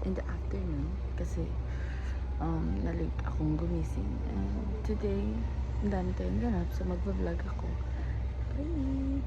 in the afternoon kasi na-late akong gumising. And today, ang dami tayong ganap, so magbablog ako. Bye!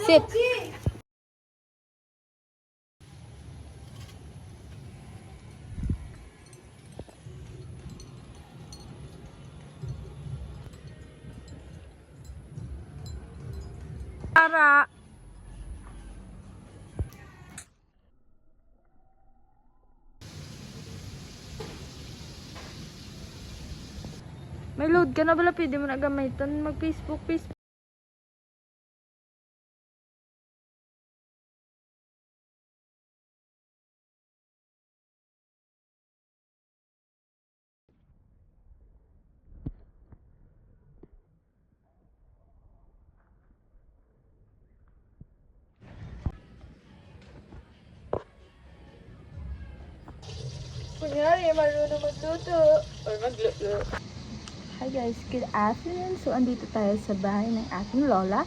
Sit. Para. May load ka na bala, pwede mo na gamitan mag-Facebook. Kunyari, marunong magluto or magluto. Hi guys, good afternoon. So, andito tayo sa bahay ng aking lola.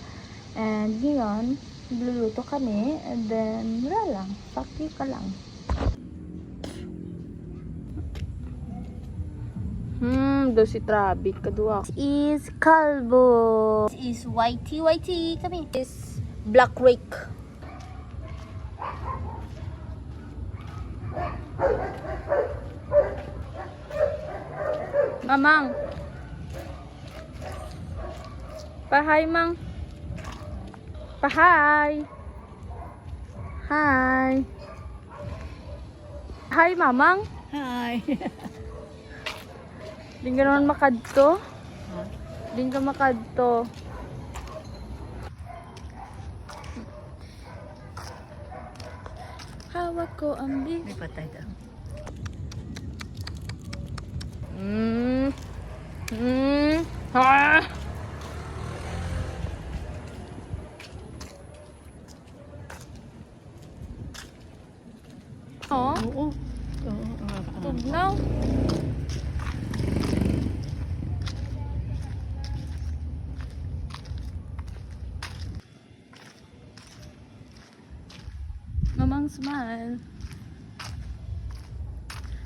And ngayon, magluluto kami. And then, wala lang. Paki ka lang. Do si Trabic kadua. This is Kalbo. This is YT kami. This is Black Rake. Mamang. Pahay, Mang. Pahay. Hi. Hi, Mamang. Hi. Di ka naman makadto. Di ka makadto. Hawak ko ang big. May patay daw. Ah! Oh, Oo. tugnaw. Mamang smile.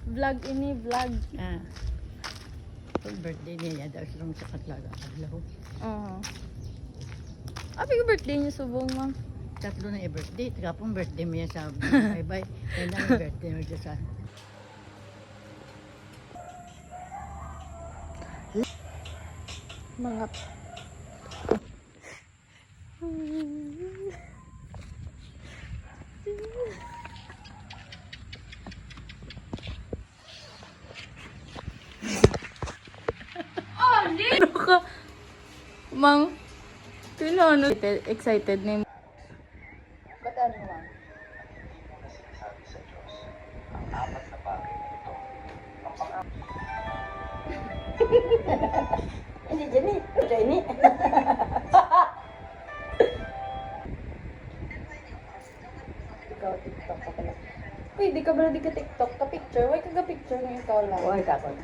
Vlog ini, vlog. Ah. Pag birthday niya, daw silang sa Katlaga. Adlaw. Oo. Happy birthday niyo, subong, Mang. Tatlo na i-birthday. Kapong birthday mo yan sa bye-bye. Yan na yung birthday mo siya sa... Mga... Ano ka? Mang, ano? Excited na yung... Ba't ano, Mang? Hindi, Jenny. Jenny. Ikaw, TikTok ka pala. Uy, di ka ba di ka TikTok? Ka-picture? Why ka picture ng ikaw lang? Huwag ka ko.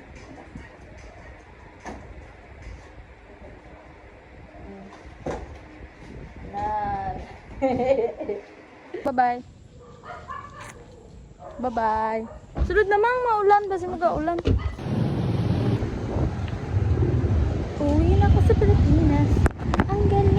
Bye-bye. Bye-bye. Sunod namang maulan. Basta mag-aulan. Uwi na ako sa Pilipinas. Ang galing.